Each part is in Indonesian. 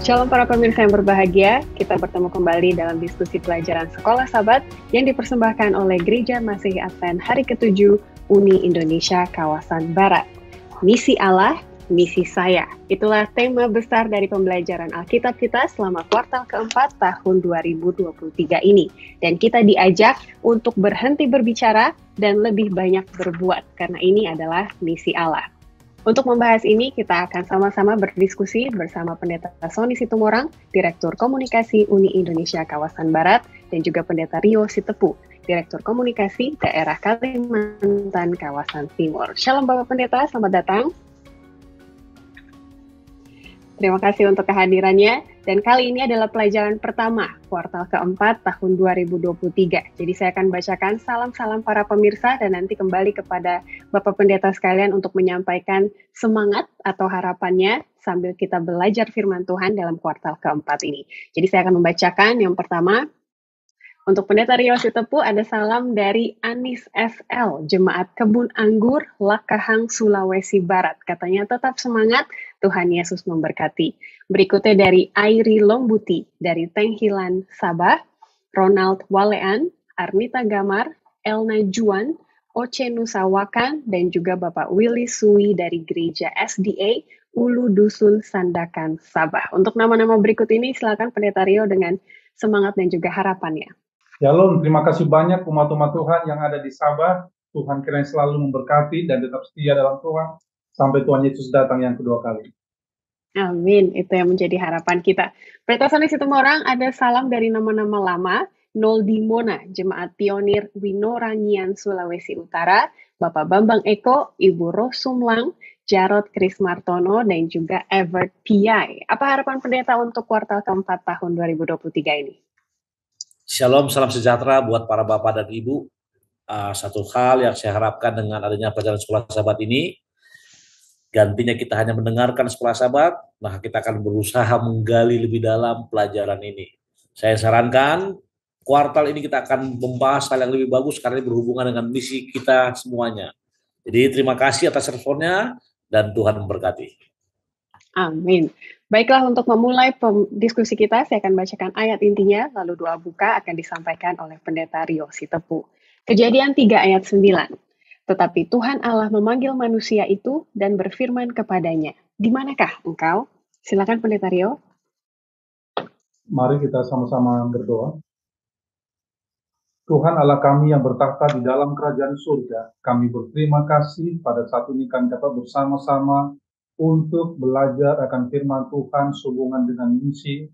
Shalom para pemirsa yang berbahagia, kita bertemu kembali dalam diskusi pelajaran Sekolah Sabat yang dipersembahkan oleh Gereja Masihi Advent Hari ke-7 Uni Indonesia Kawasan Barat. Misi Allah, misi saya. Itulah tema besar dari pembelajaran Alkitab kita selama kuartal keempat tahun 2023 ini. Dan kita diajak untuk berhenti berbicara dan lebih banyak berbuat, karena ini adalah misi Allah. Untuk membahas ini, kita akan sama-sama berdiskusi bersama Pendeta Sony Situmorang, Direktur Komunikasi Uni Indonesia Kawasan Barat, dan juga Pendeta Rio Sitepu, Direktur Komunikasi Daerah Kalimantan Kawasan Timur. Shalom Bapak Pendeta, selamat datang. Terima kasih untuk kehadirannya, dan kali ini adalah pelajaran pertama kuartal keempat tahun 2023. Jadi saya akan bacakan salam-salam para pemirsa dan nanti kembali kepada Bapak Pendeta sekalian untuk menyampaikan semangat atau harapannya sambil kita belajar firman Tuhan dalam kuartal keempat ini. Jadi saya akan membacakan yang pertama. Untuk Pendeta Rio Sitepu ada salam dari Anis SL, Jemaat Kebun Anggur, Lakahang, Sulawesi Barat. Katanya tetap semangat, Tuhan Yesus memberkati. Berikutnya dari Airi Lombuti, dari Tenghilan, Sabah, Ronald Walean, Arnita Gamar, Elna Juan, Oce Nusawakan, dan juga Bapak Willy Sui dari Gereja SDA, Ulu Dusun Sandakan, Sabah. Untuk nama-nama berikut ini silakan Pendeta Rio dengan semangat dan juga harapannya. Shalom, terima kasih banyak umat-umat Tuhan yang ada di Sabah. Tuhan kiranya selalu memberkati dan tetap setia dalam Tuhan sampai Tuhan Yesus datang yang kedua kali. Amin, itu yang menjadi harapan kita. Pendeta Sony Situmorang ada salam dari nama-nama lama, Noldi Mona, Jemaat Pionir Winorangian Sulawesi Utara, Bapak Bambang Eko, Ibu Rosumlang, Jarod Krismartono, dan juga Evert Piai. Apa harapan pendeta untuk kuartal keempat tahun 2023 ini? Shalom, salam sejahtera buat para bapak dan ibu. Satu hal yang saya harapkan dengan adanya pelajaran Sekolah Sabat ini, gantinya kita hanya mendengarkan Sekolah Sabat, maka kita akan berusaha menggali lebih dalam pelajaran ini. Saya sarankan, kuartal ini kita akan membahas hal yang lebih bagus karena ini berhubungan dengan misi kita semuanya. Jadi terima kasih atas responnya dan Tuhan memberkati. Amin. Baiklah, untuk memulai diskusi kita, saya akan bacakan ayat intinya, lalu doa buka akan disampaikan oleh Pendeta Rio Sitepu. Kejadian 3 ayat 9. Tetapi Tuhan Allah memanggil manusia itu dan berfirman kepadanya, "Di manakah engkau?" Silakan Pendeta Rio. Mari kita sama-sama berdoa. Tuhan Allah kami yang bertakhta di dalam kerajaan surga, kami berterima kasih pada saat ini kami dapat bersama-sama untuk belajar akan firman Tuhan sehubungan dengan misi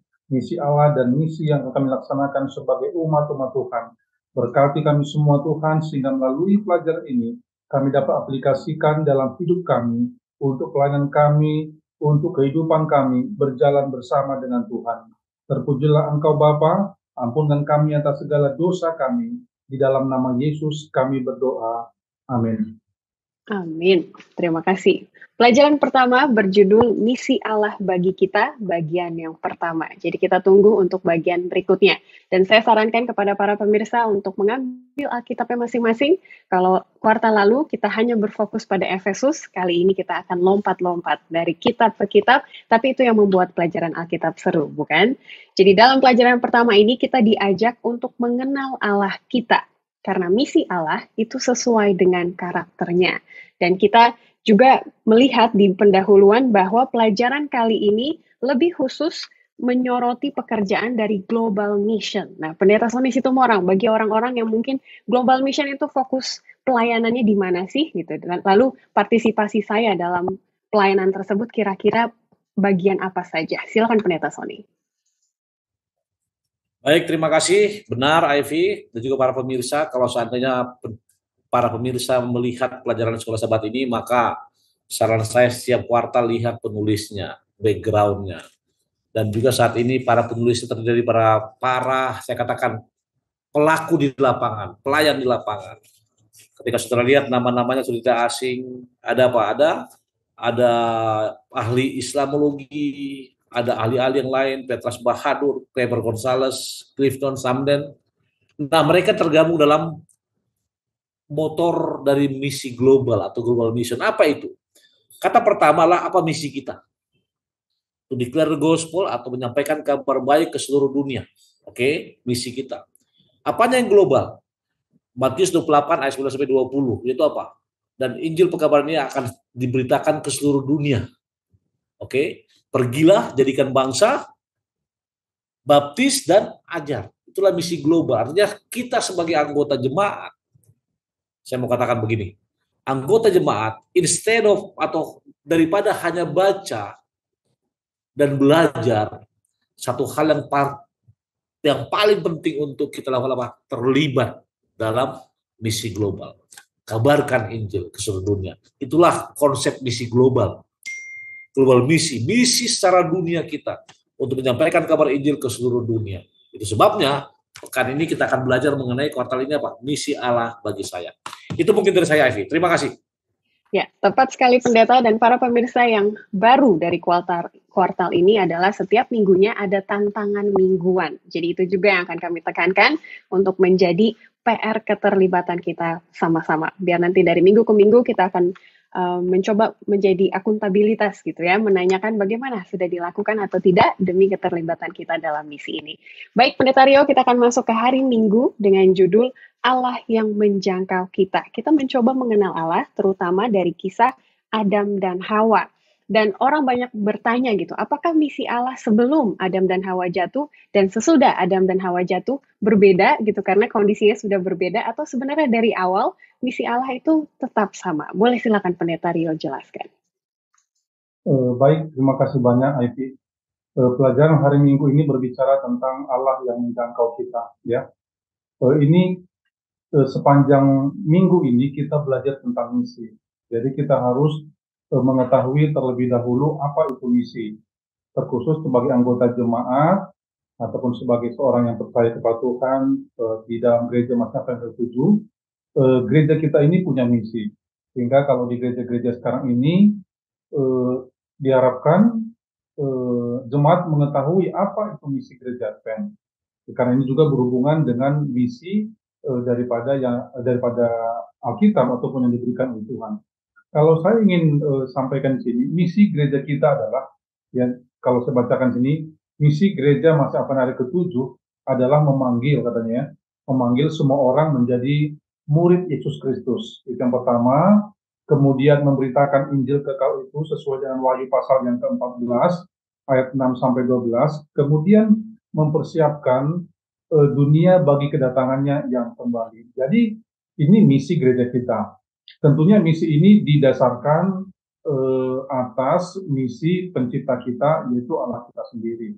Allah dan misi yang kami laksanakan sebagai umat-umat Tuhan. Berkati kami semua Tuhan, sehingga melalui pelajaran ini, kami dapat aplikasikan dalam hidup kami, untuk pelayanan kami, untuk kehidupan kami, berjalan bersama dengan Tuhan. Terpujilah Engkau Bapa, ampunkan kami atas segala dosa kami, di dalam nama Yesus kami berdoa. Amin. Amin. Terima kasih. Pelajaran pertama berjudul Misi Allah bagi kita, bagian yang pertama. Jadi kita tunggu untuk bagian berikutnya. Dan saya sarankan kepada para pemirsa untuk mengambil Alkitabnya masing-masing. Kalau kuartal lalu kita hanya berfokus pada Efesus, kali ini kita akan lompat-lompat dari kitab ke kitab, tapi itu yang membuat pelajaran Alkitab seru, bukan? Jadi dalam pelajaran pertama ini kita diajak untuk mengenal Allah kita. Karena misi Allah itu sesuai dengan karakternya. Dan kita juga melihat di pendahuluan bahwa pelajaran kali ini lebih khusus menyoroti pekerjaan dari Global Mission. Nah, Pendeta Sony Situmorang, bagi orang-orang yang mungkin Global Mission itu fokus pelayanannya di mana sih? Gitu. Lalu partisipasi saya dalam pelayanan tersebut kira-kira bagian apa saja? Silakan Pendeta Sony. Baik, terima kasih. Benar, Ivy, dan juga para pemirsa. Kalau seandainya para pemirsa melihat pelajaran Sekolah Sabat ini, maka saran saya setiap kuartal lihat penulisnya, background-nya. Dan juga saat ini para penulis terdiri para saya katakan, pelaku di lapangan, pelayan di lapangan. Ketika saudara lihat nama-namanya sudah tidak asing, ada apa? Ada ahli Islamologi, ada ahli-ahli yang lain, Petras Bahadur, Kleber Gonzales, Clifton Samden. Nah, mereka tergabung dalam motor dari misi global atau Global Mission. Apa itu? Kata pertama lah, apa misi kita? to declare the gospel atau menyampaikan kabar baik ke seluruh dunia. Oke, misi kita. Apanya yang global? Matius 28 ayat 11 sampai 20 itu apa? Dan Injil pekabaran ini akan diberitakan ke seluruh dunia. Oke, pergilah jadikan bangsa, baptis dan ajar. Itulah misi global. Artinya kita sebagai anggota jemaat, saya mau katakan begini, anggota jemaat instead of atau daripada hanya baca dan belajar, satu hal yang paling penting untuk kita lakukan apa? Terlibat dalam misi global. Kabarkan Injil ke seluruh dunia. Itulah konsep misi global. Global misi secara dunia kita untuk menyampaikan kabar Injil ke seluruh dunia. Itu sebabnya pekan ini kita akan belajar mengenai kuartal ini apa? Misi Allah bagi saya. Itu mungkin dari saya, Ivy. Terima kasih. Ya, tepat sekali pendeta dan para pemirsa yang baru dari kuartal ini adalah setiap minggunya ada tantangan mingguan. Jadi itu juga yang akan kami tekankan untuk menjadi PR keterlibatan kita sama-sama. Biar nanti dari minggu ke minggu kita akan mencoba menjadi akuntabilitas gitu ya, menanyakan bagaimana sudah dilakukan atau tidak demi keterlibatan kita dalam misi ini. Baik Pendeta Rio, kita akan masuk ke hari Minggu dengan judul Allah yang menjangkau kita. Kita mencoba mengenal Allah terutama dari kisah Adam dan Hawa. Dan orang banyak bertanya gitu, apakah misi Allah sebelum Adam dan Hawa jatuh dan sesudah Adam dan Hawa jatuh berbeda gitu karena kondisinya sudah berbeda, atau sebenarnya dari awal misi Allah itu tetap sama? Boleh silakan Pendeta Rio jelaskan. Baik, terima kasih banyak Ivy. Pelajaran hari Minggu ini berbicara tentang Allah yang menjangkau kita, ya. Ini sepanjang minggu ini kita belajar tentang misi. Jadi kita harus mengetahui terlebih dahulu apa itu misi. Terkhusus sebagai anggota jemaat ataupun sebagai seorang yang percaya kepada Tuhan di dalam gereja Mazda Pentel 7, gereja kita ini punya misi. Sehingga kalau di gereja-gereja sekarang ini diharapkan jemaat mengetahui apa itu misi gereja Advent. Karena ini juga berhubungan dengan misi daripada Alkitab ataupun yang diberikan oleh Tuhan. Kalau saya ingin sampaikan di sini, misi gereja kita adalah, ya kalau saya bacakan sini, misi gereja Mazda hari ke-7 adalah memanggil, katanya, memanggil semua orang menjadi murid Yesus Kristus. Itu yang pertama. Kemudian memberitakan Injil kekal itu sesuai dengan Wahyu pasal yang ke-14 ayat 6 sampai 12. Kemudian mempersiapkan dunia bagi kedatangannya yang kembali. Jadi ini misi gereja kita. Tentunya misi ini didasarkan atas misi pencipta kita, yaitu Allah kita sendiri.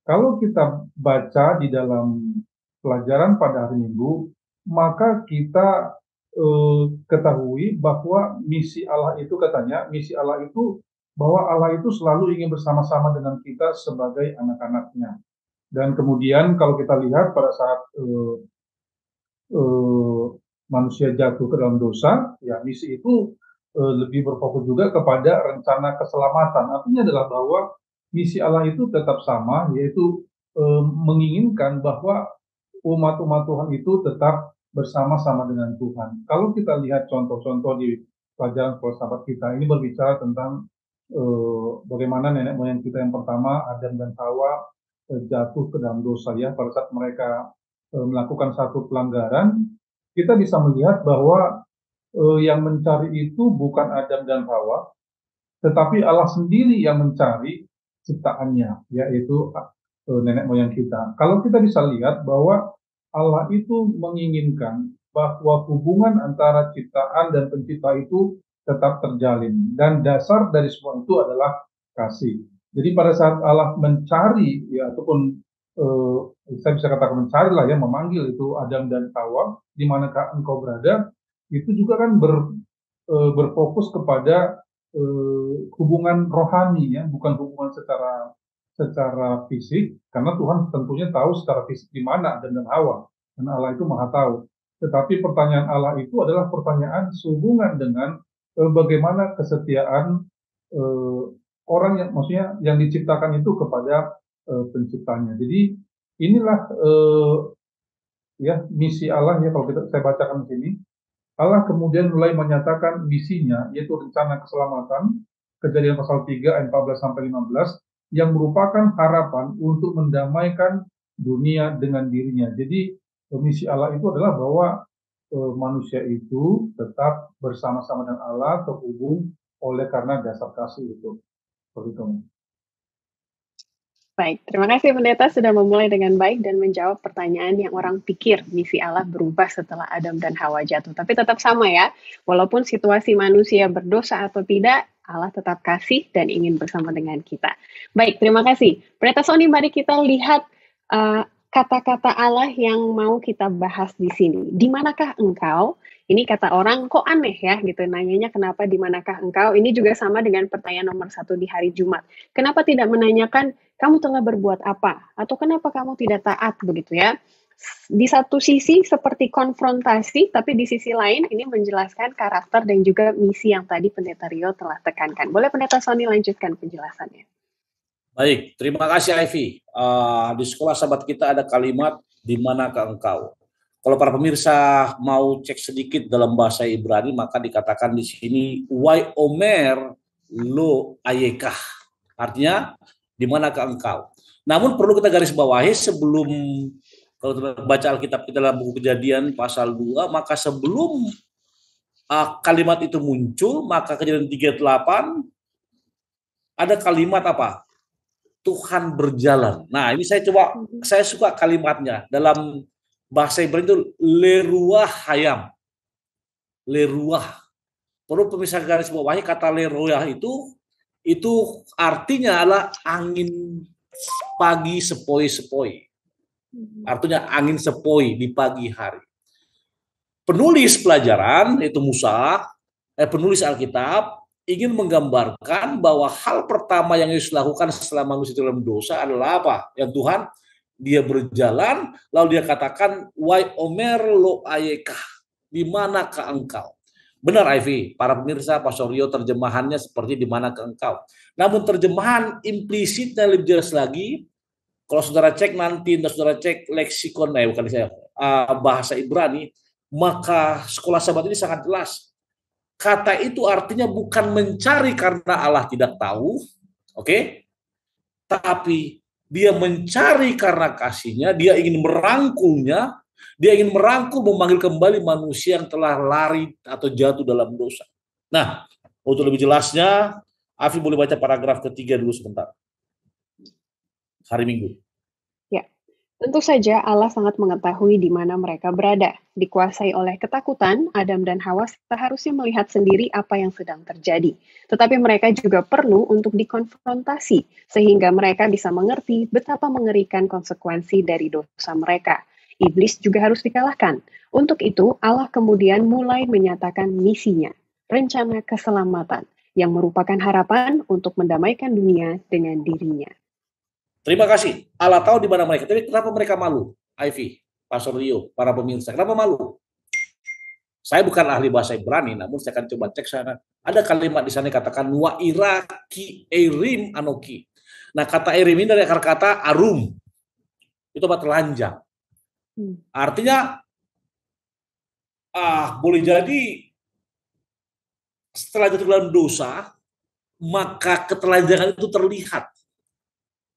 Kalau kita baca di dalam pelajaran pada hari Minggu, maka kita ketahui bahwa misi Allah itu, katanya, misi Allah itu bahwa Allah itu selalu ingin bersama-sama dengan kita sebagai anak-anaknya. Dan kemudian kalau kita lihat pada saat manusia jatuh ke dalam dosa, ya misi itu lebih berfokus juga kepada rencana keselamatan. Artinya adalah bahwa misi Allah itu tetap sama, yaitu menginginkan bahwa umat-umat Tuhan itu tetap bersama-sama dengan Tuhan. Kalau kita lihat contoh-contoh di pelajaran filsafat kita, ini berbicara tentang bagaimana nenek moyang kita yang pertama, Adam dan Hawa, jatuh ke dalam dosa, ya, pada saat mereka melakukan satu pelanggaran. Kita bisa melihat bahwa yang mencari itu bukan Adam dan Hawa, tetapi Allah sendiri yang mencari ciptaannya, yaitu nenek moyang kita. Kalau kita bisa lihat bahwa Allah itu menginginkan bahwa hubungan antara ciptaan dan pencipta itu tetap terjalin, dan dasar dari semua itu adalah kasih. Jadi pada saat Allah mencari, ya, ataupun saya bisa katakan mencari lah, ya, memanggil itu Adam dan Hawa, di manakah engkau berada, itu juga kan berfokus kepada hubungan rohani, ya, bukan hubungan secara fisik, karena Tuhan tentunya tahu secara fisik di mana Adam dan Hawa, dan Allah itu Maha tahu. Tetapi pertanyaan Allah itu adalah pertanyaan sehubungan dengan bagaimana kesetiaan orang yang, maksudnya yang diciptakan itu kepada penciptanya. Jadi inilah ya misi Allah, ya, kalau saya bacakan di sini. Allah kemudian mulai menyatakan misinya, yaitu rencana keselamatan, Kejadian pasal 3 ayat 14 sampai 15, yang merupakan harapan untuk mendamaikan dunia dengan dirinya. Jadi misi Allah itu adalah bahwa manusia itu tetap bersama-sama dengan Allah, terhubung oleh karena dasar kasih itu. Seperti itu. Baik, terima kasih Pendeta sudah memulai dengan baik dan menjawab pertanyaan yang orang pikir misi Allah berubah setelah Adam dan Hawa jatuh. Tapi tetap sama ya, walaupun situasi manusia berdosa atau tidak, Allah tetap kasih dan ingin bersama dengan kita. Baik, terima kasih. Pendeta Sony, mari kita lihat kata-kata Allah yang mau kita bahas di sini. Di manakah engkau? Ini kata orang, kok aneh ya gitu, nanyanya kenapa di manakah engkau? Ini juga sama dengan pertanyaan nomor 1 di hari Jumat. Kenapa tidak menanyakan, kamu telah berbuat apa? Atau kenapa kamu tidak taat begitu ya? Di satu sisi seperti konfrontasi, tapi di sisi lain ini menjelaskan karakter dan juga misi yang tadi Pendeta Rio telah tekankan. Boleh Pendeta Sony lanjutkan penjelasannya? Baik, terima kasih Ivy. Di sekolah sahabat kita ada kalimat, di manakah engkau? Kalau para pemirsa mau cek sedikit dalam bahasa Ibrani, maka dikatakan di sini, Wai Omer lo ayekah. Artinya, di manakah engkau? Namun perlu kita garis bawahi sebelum, kalau kita baca Alkitab kita dalam buku Kejadian pasal 2, maka sebelum kalimat itu muncul, maka Kejadian 38, ada kalimat apa? Tuhan berjalan. Nah, ini saya suka kalimatnya. Dalam bahasa Ibrani itu leruah hayam. Leruah. Perlu pemirsa garis bawahi kata leruah itu artinya adalah angin pagi sepoi-sepoi. Artinya angin sepoi di pagi hari. Penulis pelajaran yaitu Musa, penulis Alkitab ingin menggambarkan bahwa hal pertama yang Yesus lakukan setelah manusia dalam dosa adalah apa? Yang Tuhan, dia berjalan, lalu dia katakan, Wai Omer lo ayekah, di manakah engkau? Benar Ivy, para pemirsa, Pastor Rio terjemahannya seperti di manakah engkau. Namun terjemahan implisitnya lebih jelas lagi, kalau saudara cek nanti, saudara cek leksikon, bukan saya, bahasa Ibrani, maka sekolah sahabat ini sangat jelas. Kata itu artinya bukan mencari karena Allah tidak tahu, oke? Tapi dia mencari karena kasihnya, dia ingin merangkulnya, dia ingin merangkul, memanggil kembali manusia yang telah lari atau jatuh dalam dosa. Nah, untuk lebih jelasnya, Afi boleh baca paragraf ketiga dulu sebentar. Hari Minggu. Ya, tentu saja Allah sangat mengetahui di mana mereka berada. Dikuasai oleh ketakutan, Adam dan Hawa seharusnya melihat sendiri apa yang sedang terjadi. Tetapi mereka juga perlu untuk dikonfrontasi, sehingga mereka bisa mengerti betapa mengerikan konsekuensi dari dosa mereka. Iblis juga harus dikalahkan. Untuk itu, Allah kemudian mulai menyatakan misinya, rencana keselamatan, yang merupakan harapan untuk mendamaikan dunia dengan dirinya. Terima kasih. Allah tahu di mana mereka. Tapi kenapa mereka malu? Ivy, Pastor Rio, para pemirsa. Kenapa malu? Saya bukan ahli bahasa Ibrani, namun saya akan coba cek sana. Ada kalimat di sana katakan wa iraki erim anoki. Nah, kata erim ini dari akar kata arum. Itu apa? Telanjang. Artinya boleh jadi setelah jatuh dalam dosa, maka ketelanjangan itu terlihat.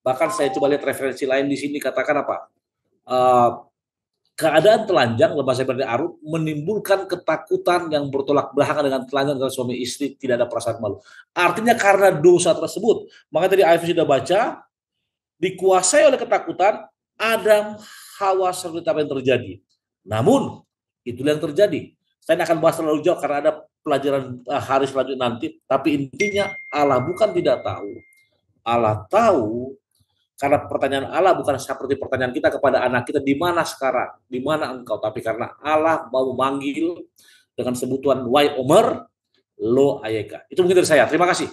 Bahkan saya coba lihat referensi lain di sini katakan apa? Keadaan telanjang, bahasa Ibrani arum, menimbulkan ketakutan yang bertolak belakang dengan telanjang antara suami istri, tidak ada perasaan malu. Artinya karena dosa tersebut, maka tadi Ivy sudah baca, dikuasai oleh ketakutan, Adam, Hawa, seperti apa yang terjadi. Namun, itulah yang terjadi. Saya akan bahas terlalu jauh karena ada pelajaran hari selanjutnya nanti, tapi intinya Allah bukan tidak tahu. Allah tahu. Karena pertanyaan Allah bukan seperti pertanyaan kita kepada anak kita, di mana sekarang, di mana engkau, tapi karena Allah mau memanggil dengan sebutan Wai Omer lo ayeka. Itu mungkin dari saya. Terima kasih.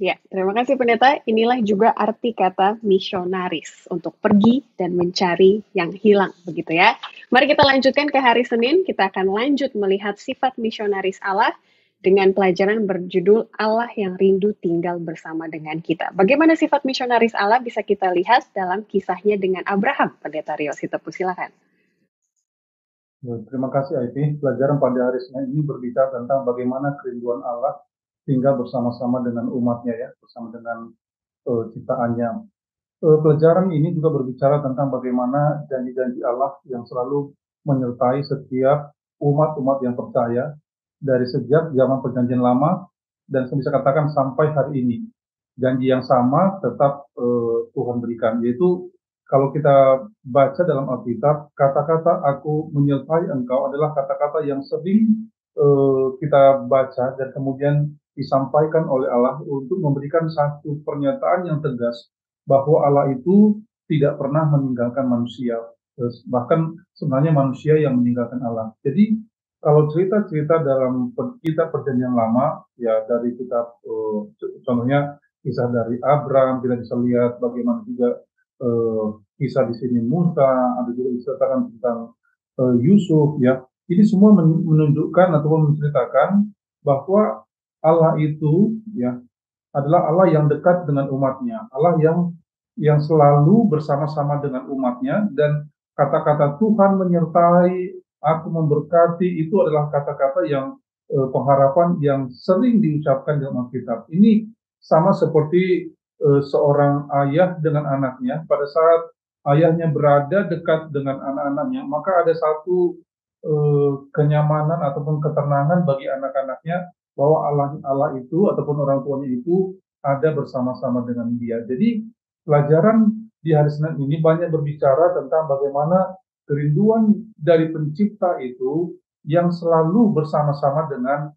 Ya, terima kasih Pendeta. Inilah juga arti kata misionaris, untuk pergi dan mencari yang hilang, begitu ya. Mari kita lanjutkan ke hari Senin. Kita akan lanjut melihat sifat misionaris Allah dengan pelajaran berjudul Allah yang rindu tinggal bersama dengan kita. Bagaimana sifat misionaris Allah bisa kita lihat dalam kisahnya dengan Abraham. Pendeta Rio Sitepu, silakan. Terima kasih Ivy. Pelajaran pada hari Senin ini berbicara tentang bagaimana kerinduan Allah tinggal bersama-sama dengan umatnya ya, bersama dengan ciptaannya. Pelajaran ini juga berbicara tentang bagaimana janji-janji Allah yang selalu menyertai setiap umat-umat yang percaya dari sejak zaman Perjanjian Lama dan saya bisa katakan sampai hari ini. Janji yang sama tetap Tuhan berikan, yaitu kalau kita baca dalam Alkitab, kata-kata "Aku menyertai engkau" adalah kata-kata yang sering kita baca dan kemudian disampaikan oleh Allah untuk memberikan satu pernyataan yang tegas bahwa Allah itu tidak pernah meninggalkan manusia, bahkan sebenarnya manusia yang meninggalkan Allah. Jadi kalau cerita-cerita dalam kitab Perjanjian Lama, ya dari kitab contohnya kisah dari Abraham, kita bisa lihat bagaimana juga kisah di sini Musa, ada juga diceritakan tentang Yusuf, ya. Ini semua menunjukkan ataupun menceritakan bahwa Allah itu, ya, adalah Allah yang dekat dengan umatnya, Allah yang selalu bersama-sama dengan umatnya, dan kata-kata Tuhan menyertai, aku memberkati, itu adalah kata-kata yang pengharapan yang sering diucapkan dalam Alkitab. Ini sama seperti seorang ayah dengan anaknya, pada saat ayahnya berada dekat dengan anak-anaknya, maka ada satu kenyamanan ataupun ketenangan bagi anak-anaknya bahwa Allah itu ataupun orang tuanya itu ada bersama-sama dengan dia. Jadi pelajaran di hari Senin ini banyak berbicara tentang bagaimana kerinduan dari pencipta itu yang selalu bersama-sama dengan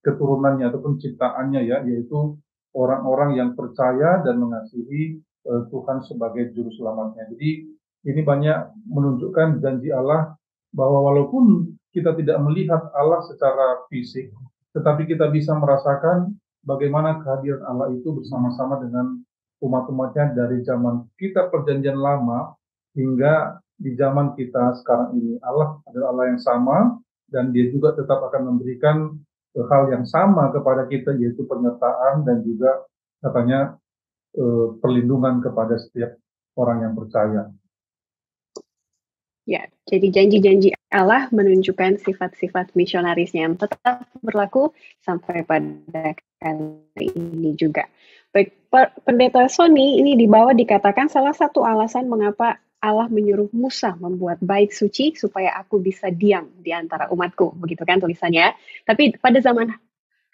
keturunannya ataupun ciptaannya, ya, yaitu orang-orang yang percaya dan mengasihi Tuhan sebagai juru selamatnya. Jadi ini banyak menunjukkan janji Allah bahwa walaupun kita tidak melihat Allah secara fisik, tetapi kita bisa merasakan bagaimana kehadiran Allah itu bersama-sama dengan umat-umatnya dari zaman kita Perjanjian Lama hingga di zaman kita sekarang ini. Allah adalah Allah yang sama dan dia juga tetap akan memberikan hal yang sama kepada kita, yaitu penyertaan dan juga katanya perlindungan kepada setiap orang yang percaya. Ya, jadi janji-janji Allah menunjukkan sifat-sifat misionarisnya yang tetap berlaku sampai pada kali ini juga. Baik, Pendeta Sony, ini di bawah dikatakan salah satu alasan mengapa Allah menyuruh Musa membuat bait suci supaya aku bisa diam di antara umatku, begitu kan tulisannya. Tapi pada zaman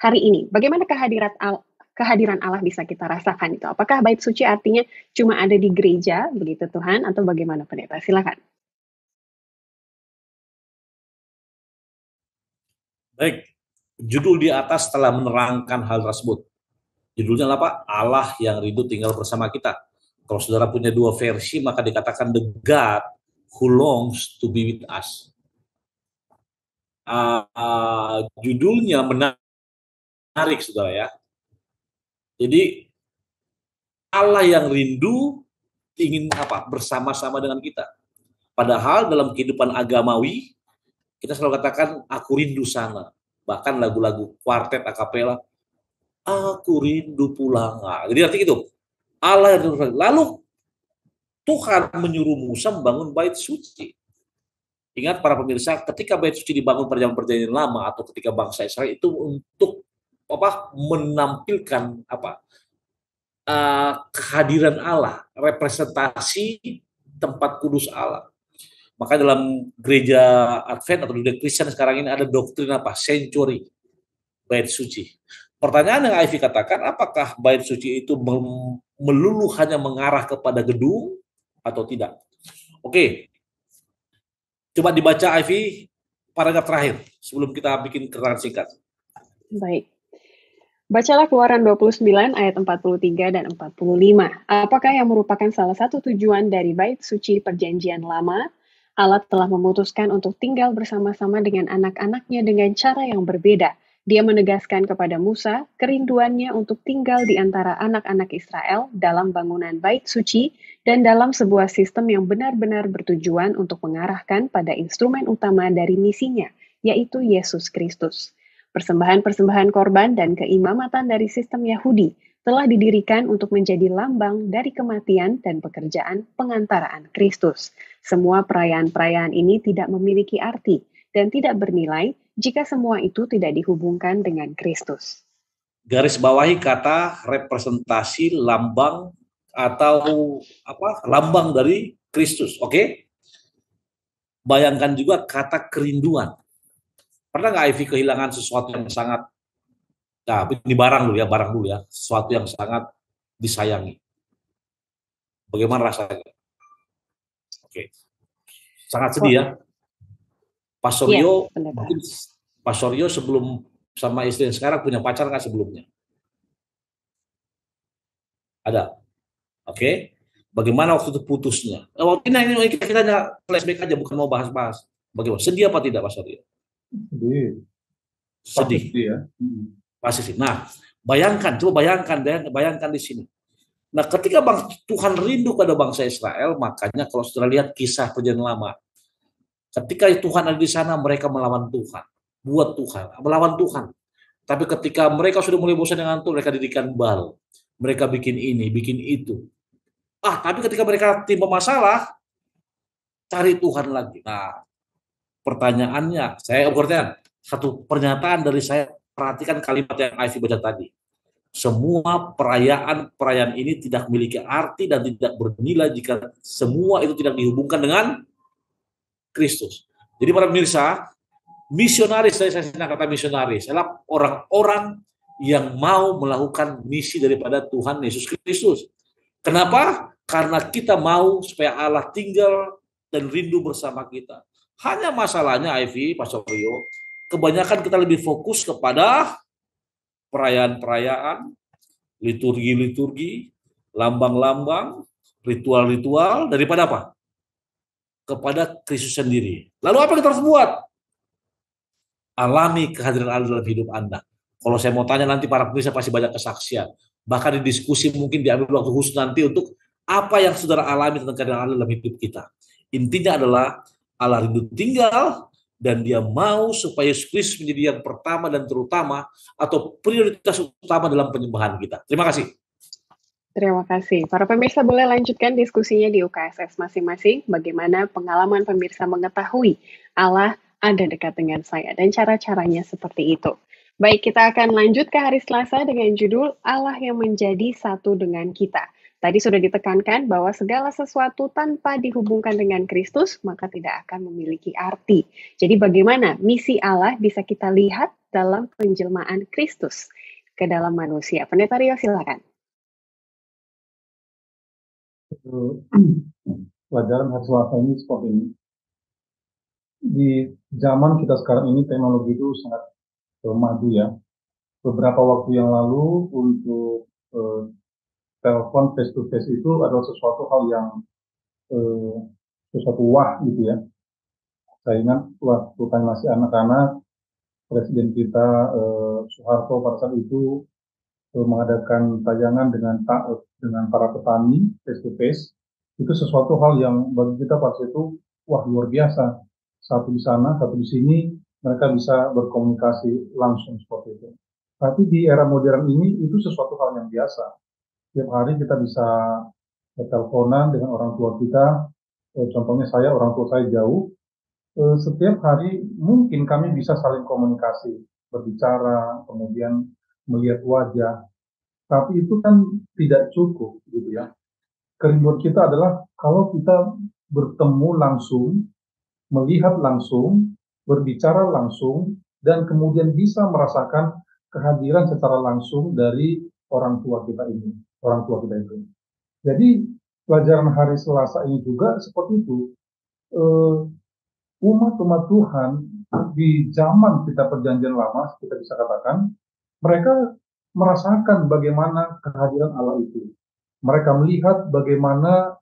hari ini, bagaimana kehadiran Allah bisa kita rasakan itu? Apakah bait suci artinya cuma ada di gereja, begitu Tuhan, atau bagaimana Pendeta? Silakan. Baik, judul di atas telah menerangkan hal tersebut. Judulnya apa? Allah yang rindu tinggal bersama kita. Kalau saudara punya dua versi, maka dikatakan the God who longs to be with us. Judulnya menarik, saudara, ya. Jadi Allah yang rindu ingin apa? Bersama-sama dengan kita. Padahal dalam kehidupan agamawi kita selalu katakan aku rindu sana. Bahkan lagu-lagu kuartet akapela, aku rindu pulang. Nah, jadi arti itu Allah yang rindu. Lalu Tuhan menyuruh Musa membangun bait suci. Ingat para pemirsa, ketika bait suci dibangun pada zaman Perjanjian Lama atau ketika bangsa Israel itu untuk menampilkan kehadiran Allah, representasi tempat kudus Allah. Maka dalam gereja Advent atau gereja Kristen sekarang ini ada doktrin sanctuary, bait suci. Pertanyaan yang Ivy katakan, apakah bait suci itu melulu hanya mengarah kepada gedung atau tidak? Oke, coba dibaca Ivy paragraf terakhir sebelum kita bikin keterangan singkat. Baik. Bacalah Keluaran 29 ayat 43 dan 45. Apakah yang merupakan salah satu tujuan dari bait suci Perjanjian Lama? Allah telah memutuskan untuk tinggal bersama-sama dengan anak-anaknya dengan cara yang berbeda. Dia menegaskan kepada Musa kerinduannya untuk tinggal di antara anak-anak Israel dalam bangunan bait suci dan dalam sebuah sistem yang benar-benar bertujuan untuk mengarahkan pada instrumen utama dari misinya, yaitu Yesus Kristus. Persembahan-persembahan korban dan keimamatan dari sistem Yahudi telah didirikan untuk menjadi lambang dari kematian dan pekerjaan pengantaraan Kristus. Semua perayaan-perayaan ini tidak memiliki arti dan tidak bernilai jika semua itu tidak dihubungkan dengan Kristus. garis bawahi kata representasi lambang atau apa? Lambang dari Kristus. Oke? Bayangkan juga kata kerinduan. Pernah nggak Ivy kehilangan sesuatu yang sangat, nah ini barang dulu ya, sesuatu yang sangat disayangi. Bagaimana rasanya? Oke, sangat sedih ya. Pastor Iya, Rio, pendeta. mungkin Pastor Rio sebelum sama istri yang sekarang punya pacar nggak sebelumnya? Ada. Oke. Bagaimana waktu itu putusnya? Waktu ini kita flashback aja, bukan mau bahas-bahas. Bagaimana? Sedih apa tidak, Pastor Rio? Sedih. Sedih ya. Pasti sih. Nah, bayangkan, coba bayangkan di sini. Nah, ketika Tuhan rindu pada bangsa Israel, makanya kalau sudah lihat kisah perjanjian lama, ketika Tuhan ada di sana, mereka melawan Tuhan, buat Tuhan, melawan Tuhan. Tapi ketika mereka sudah mulai bosan dengan Tuhan, mereka dirikan Baal, mereka bikin ini, bikin itu. Tapi ketika mereka timpa masalah, cari Tuhan lagi. Nah, pertanyaannya, satu pernyataan dari saya, perhatikan kalimat yang Ivy baca tadi. Semua perayaan ini tidak memiliki arti dan tidak bernilai jika semua itu tidak dihubungkan dengan Kristus. Jadi para pemirsa, misionaris, saya senang kata misionaris, adalah orang-orang yang mau melakukan misi daripada Tuhan Yesus Kristus. Kenapa? Karena kita mau supaya Allah tinggal dan rindu bersama kita. Hanya masalahnya, Ivy, Pastor Rio, kebanyakan kita lebih fokus kepada perayaan-perayaan, liturgi-liturgi, lambang-lambang, ritual-ritual, daripada apa? Kepada Kristus sendiri. Lalu apa yang kita harus buat? Alami kehadiran Allah dalam hidup Anda. Kalau saya mau tanya nanti para pemirsa pasti banyak kesaksian. Bahkan di diskusi mungkin diambil waktu khusus nanti untuk apa yang saudara alami tentang kehadiran Allah dalam hidup kita. Intinya adalah Allah rindu tinggal dan dia mau supaya Yesus Kristus menjadi yang pertama dan terutama atau prioritas utama dalam penyembahan kita. Terima kasih. Terima kasih. Para pemirsa boleh lanjutkan diskusinya di UKSS masing-masing. Bagaimana pengalaman pemirsa mengetahui Allah ada dekat dengan saya dan cara-caranya seperti itu. Baik, kita akan lanjut ke hari Selasa dengan judul Allah yang menjadi satu dengan kita. Tadi sudah ditekankan bahwa segala sesuatu tanpa dihubungkan dengan Kristus, maka tidak akan memiliki arti. Jadi bagaimana misi Allah bisa kita lihat dalam penjelmaan Kristus ke dalam manusia? Pendeta Rio, silakan. Pelajaran hari Selasa ini seperti ini. Di zaman kita sekarang ini teknologi itu sangat maju ya. Beberapa waktu yang lalu untuk telepon face to face itu adalah sesuatu hal yang sesuatu wah gitu ya. Saya ingat waktu kami masih anak-anak, Presiden kita Soeharto pada saat itu mengadakan tayangan dengan para petani face to face. Itu sesuatu hal yang bagi kita pada saat itu wah luar biasa. Satu di sana, satu di sini, mereka bisa berkomunikasi langsung seperti itu. Tapi di era modern ini itu sesuatu hal yang biasa. Setiap hari kita bisa teleponan dengan orang tua kita. Contohnya orang tua saya jauh. Setiap hari mungkin kami bisa saling komunikasi, berbicara, kemudian melihat wajah. Tapi itu kan tidak cukup, gitu ya. Kerinduan kita adalah kalau kita bertemu langsung, melihat langsung, berbicara langsung, dan kemudian bisa merasakan kehadiran secara langsung dari orang tua kita itu. Jadi pelajaran hari Selasa ini juga seperti itu. Umat-umat Tuhan di zaman kita perjanjian lama, kita bisa katakan, mereka merasakan bagaimana kehadiran Allah itu. Mereka melihat bagaimana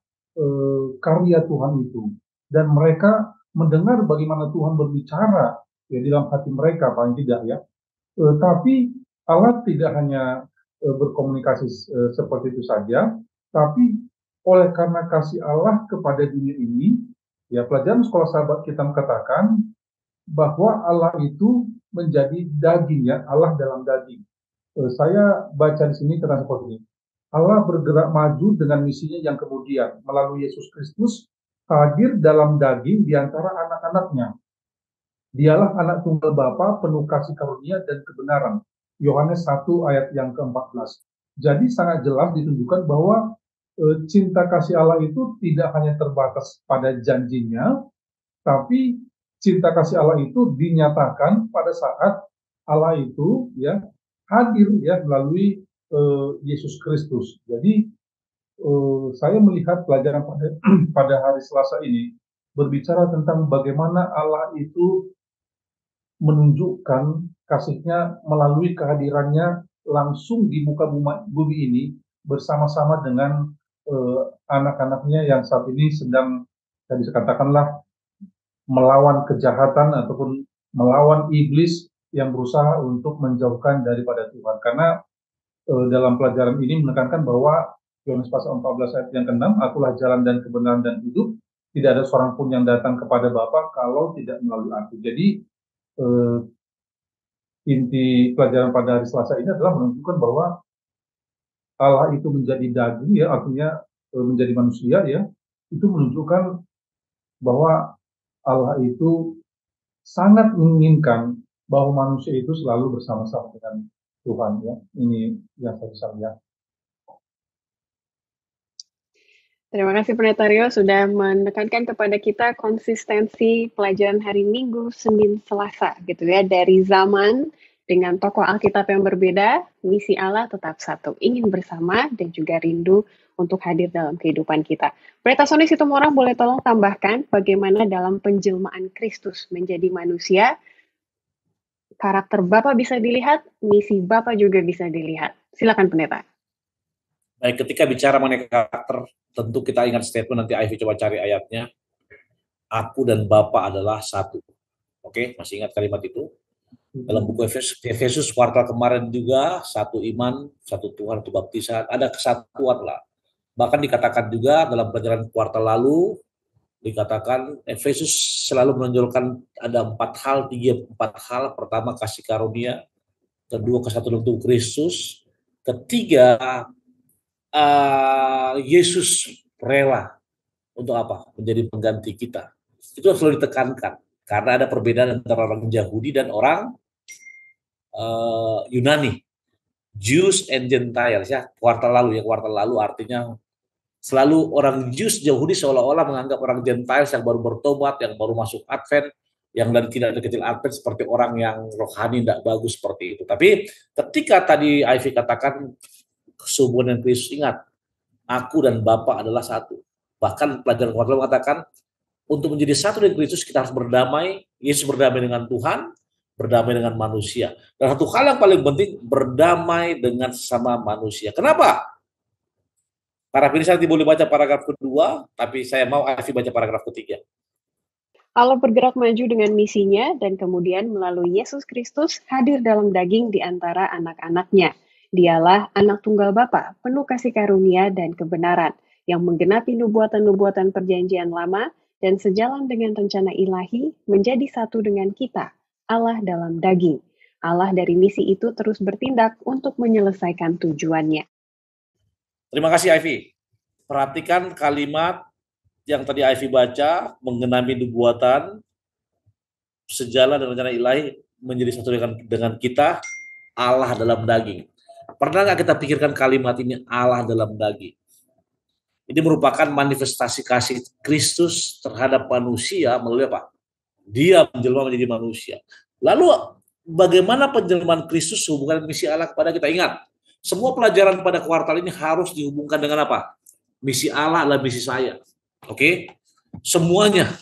karya Tuhan itu. Dan mereka mendengar bagaimana Tuhan berbicara ya, di dalam hati mereka paling tidak ya. Tapi Allah tidak hanya berkomunikasi seperti itu saja, tapi oleh karena kasih Allah kepada dunia ini, ya pelajaran sekolah sahabat kita mengatakan bahwa Allah itu menjadi daging ya, Allah dalam daging. Saya baca di sini tentang seperti ini. Allah bergerak maju dengan misinya yang kemudian melalui Yesus Kristus hadir dalam daging di antara anak-anaknya. Dialah anak tunggal Bapa penuh kasih karunia dan kebenaran. Yohanes 1 ayat yang ke-14. Jadi sangat jelas ditunjukkan bahwa cinta kasih Allah itu tidak hanya terbatas pada janjinya, tapi cinta kasih Allah itu dinyatakan pada saat Allah itu ya hadir ya melalui Yesus Kristus. Jadi saya melihat pelajaran pada hari Selasa ini berbicara tentang bagaimana Allah itu menunjukkan kasihnya melalui kehadirannya langsung di muka bumi ini bersama-sama dengan anak-anaknya yang saat ini sedang bisa dikatakanlah melawan kejahatan ataupun melawan iblis yang berusaha untuk menjauhkan daripada Tuhan. Karena dalam pelajaran ini menekankan bahwa Yohanes pasal 14 ayat yang ke-6, akulah jalan dan kebenaran dan hidup, tidak ada seorang pun yang datang kepada Bapa kalau tidak melalui aku. Jadi inti pelajaran pada hari Selasa ini adalah menunjukkan bahwa Allah itu menjadi daging ya, artinya menjadi manusia ya, itu menunjukkan bahwa Allah itu sangat menginginkan bahwa manusia itu selalu bersama-sama dengan Tuhan ya. Ini yang saya bisa lihat. Terima kasih Pendeta Rio sudah menekankan kepada kita konsistensi pelajaran hari Minggu, Senin, Selasa gitu ya. Dari zaman dengan tokoh Alkitab yang berbeda, misi Allah tetap satu, ingin bersama dan juga rindu untuk hadir dalam kehidupan kita. Pendeta Sony Situmorang boleh tolong tambahkan bagaimana dalam penjelmaan Kristus menjadi manusia, karakter Bapak bisa dilihat, misi Bapak juga bisa dilihat. Silakan Pendeta. Baik, ketika bicara mengenai karakter, tentu kita ingat statement, nanti Ivy coba cari ayatnya. Aku dan Bapa adalah satu. Oke, masih ingat kalimat itu? Dalam buku Efesus kuartal kemarin juga, satu iman, satu Tuhan, satu baptisan, ada kesatuan lah. Bahkan dikatakan juga dalam pelajaran kuartal lalu, dikatakan Efesus selalu menonjolkan ada 4 hal. Pertama, kasih karunia. Kedua, kesatuan untuk Kristus. Ketiga, Yesus rela untuk apa? Menjadi pengganti kita. Itu selalu ditekankan karena ada perbedaan antara orang Yahudi dan orang Yunani, Jews and Gentiles ya. Kuartal lalu artinya selalu orang Jews Yahudi seolah-olah menganggap orang Gentiles yang baru bertobat, yang baru masuk Advent, yang dari tidak ada kecil Advent seperti orang yang rohani tidak bagus seperti itu. Tapi ketika tadi Ivy katakan kesubuhan dan Kristus, ingat, aku dan Bapa adalah satu. Bahkan pelajaran kuartal mengatakan, untuk menjadi satu dengan Kristus kita harus berdamai. Yesus berdamai dengan Tuhan, berdamai dengan manusia. Dan satu hal yang paling penting, berdamai dengan sesama manusia. Kenapa? Para pemirsa nanti boleh baca paragraf kedua, tapi saya mau Ivy baca paragraf ketiga. Allah bergerak maju dengan misinya dan kemudian melalui Yesus Kristus hadir dalam daging di antara anak-anaknya. Dialah anak tunggal Bapa, penuh kasih karunia dan kebenaran, yang menggenapi nubuatan-nubuatan perjanjian lama dan sejalan dengan rencana ilahi menjadi satu dengan kita, Allah dalam daging. Allah dari misi itu terus bertindak untuk menyelesaikan tujuannya. Terima kasih Ivy. Perhatikan kalimat yang tadi Ivy baca, menggenapi nubuatan, sejalan dengan rencana ilahi menjadi satu dengan kita, Allah dalam daging. Pernah nggak kita pikirkan kalimat ini, Allah dalam daging? Ini merupakan manifestasi kasih Kristus terhadap manusia melalui apa? Dia menjelma menjadi manusia. Lalu bagaimana penjelmaan Kristus hubungan misi Allah kepada kita? Ingat, semua pelajaran pada kuartal ini harus dihubungkan dengan apa? Misi Allah adalah misi saya. Oke? Semuanya.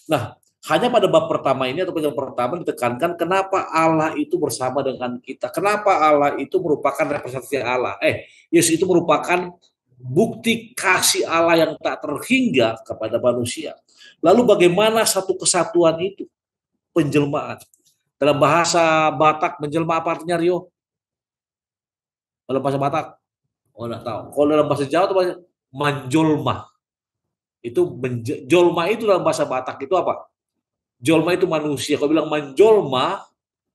Nah, hanya pada bab pertama ini atau pelajaran pertama ditekankan kenapa Allah itu bersama dengan kita. Kenapa Allah itu merupakan representasi Allah. Yesus itu merupakan bukti kasih Allah yang tak terhingga kepada manusia. Lalu bagaimana satu kesatuan itu? Penjelmaan. Dalam bahasa Batak, menjelma apa artinya, Rio? Dalam bahasa Batak? Oh, enggak tahu. Kalau dalam bahasa Jawa itu bahasa menjolma. Jolma itu dalam bahasa Batak itu apa? Jolma itu manusia. Kalau bilang menjolma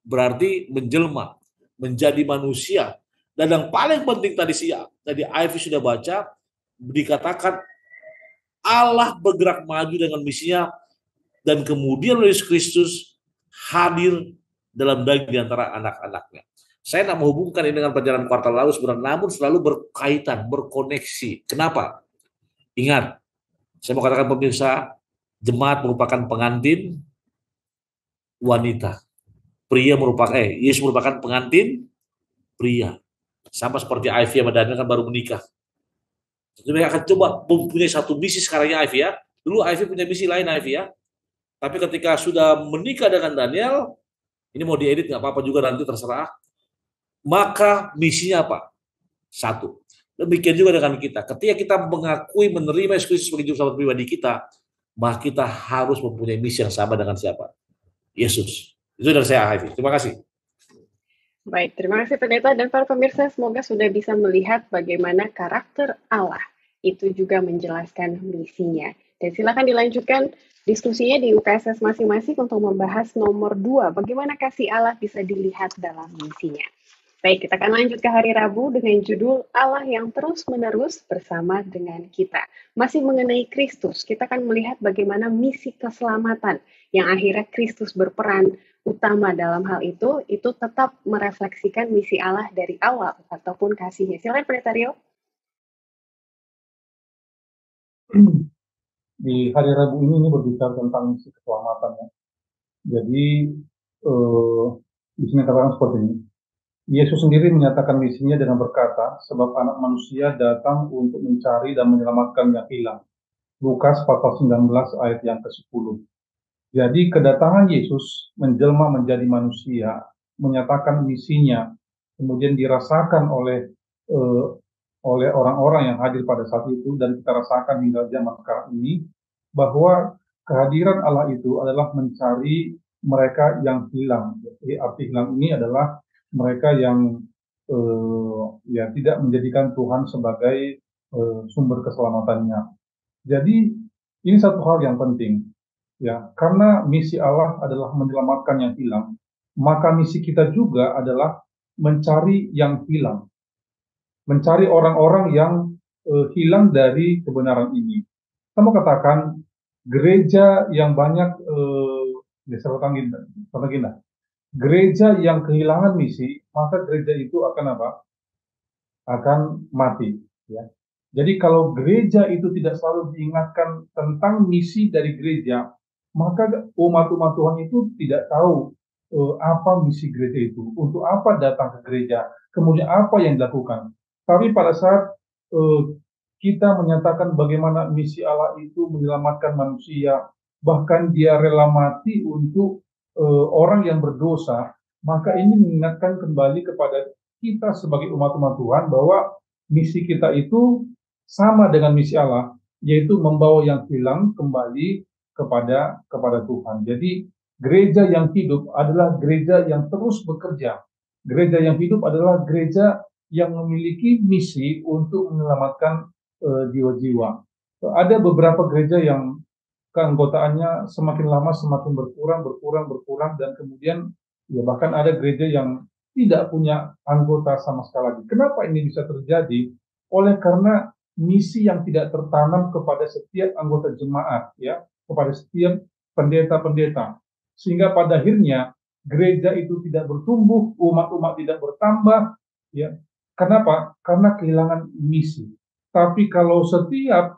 berarti menjelma, menjadi manusia. Dan yang paling penting tadi Ivy sudah baca, dikatakan Allah bergerak maju dengan misinya dan kemudian Yesus Kristus hadir dalam daging di antara anak-anaknya. Saya tidak menghubungkan ini dengan pelajaran kuartal lalu sebenarnya, namun selalu berkaitan, berkoneksi. Kenapa? Ingat, saya mau katakan pemirsa, jemaat merupakan pengantin wanita. Yesus merupakan pengantin pria. Sama seperti Ivy sama Daniel kan baru menikah. Jadi mereka akan coba mempunyai satu misi sekarang ya Ivy ya. Dulu Ivy punya misi lain Ivy ya. Tapi ketika sudah menikah dengan Daniel, ini mau diedit nggak apa-apa juga nanti terserah. Maka misinya apa? Satu. Demikian juga dengan kita. Ketika kita mengakui menerima Yesus Kristus sebagai juru selamat pribadi kita, maka kita harus mempunyai misi yang sama dengan siapa? Yesus. Itu dari saya Ivy. Terima kasih. Baik, terima kasih pendeta dan para pemirsa, semoga sudah bisa melihat bagaimana karakter Allah itu juga menjelaskan misinya. Dan silakan dilanjutkan diskusinya di UKSS masing-masing untuk membahas nomor 2, bagaimana kasih Allah bisa dilihat dalam misinya. Baik, kita akan lanjut ke hari Rabu dengan judul Allah yang terus-menerus bersama dengan kita. Masih mengenai Kristus, kita akan melihat bagaimana misi keselamatan yang akhirnya Kristus berperan utama dalam hal itu tetap merefleksikan misi Allah dari awal ataupun kasihnya. Silakan Pendeta Rio. Di hari Rabu ini berbicara tentang misi keselamatan ya. Jadi di sini katakan seperti ini. Yesus sendiri menyatakan misinya dengan berkata, sebab anak manusia datang untuk mencari dan menyelamatkan yang hilang. Lukas pasal 19 ayat yang ke-10. Jadi kedatangan Yesus menjelma menjadi manusia, menyatakan misinya, kemudian dirasakan oleh orang-orang yang hadir pada saat itu, dan kita rasakan hingga zaman sekarang ini, bahwa kehadiran Allah itu adalah mencari mereka yang hilang. Jadi arti hilang ini adalah mereka yang ya tidak menjadikan Tuhan sebagai sumber keselamatannya. Jadi ini satu hal yang penting. Ya, karena misi Allah adalah menyelamatkan yang hilang, maka misi kita juga adalah mencari yang hilang, mencari orang-orang yang hilang dari kebenaran ini. Kita mau katakan gereja yang banyak, gereja yang kehilangan misi, maka gereja itu akan apa? Akan mati. Ya. Jadi kalau gereja itu tidak selalu diingatkan tentang misi dari gereja, maka umat-umat Tuhan itu tidak tahu apa misi gereja itu, untuk apa datang ke gereja, kemudian apa yang dilakukan. Tapi pada saat kita menyatakan bagaimana misi Allah itu menyelamatkan manusia, bahkan dia rela mati untuk orang yang berdosa, maka ini mengingatkan kembali kepada kita sebagai umat-umat Tuhan bahwa misi kita itu sama dengan misi Allah, yaitu membawa yang hilang kembali kepada Tuhan. Jadi gereja yang hidup adalah gereja yang terus bekerja. Gereja yang hidup adalah gereja yang memiliki misi untuk menyelamatkan jiwa-jiwa. Ada beberapa gereja yang keanggotaannya semakin lama semakin berkurang, dan kemudian ya bahkan ada gereja yang tidak punya anggota sama sekali lagi. Kenapa ini bisa terjadi? Oleh karena misi yang tidak tertanam kepada setiap anggota jemaat, ya, kepada setiap pendeta-pendeta, sehingga pada akhirnya gereja itu tidak bertumbuh, umat-umat tidak bertambah, ya. Kenapa? Karena kehilangan misi. Tapi kalau setiap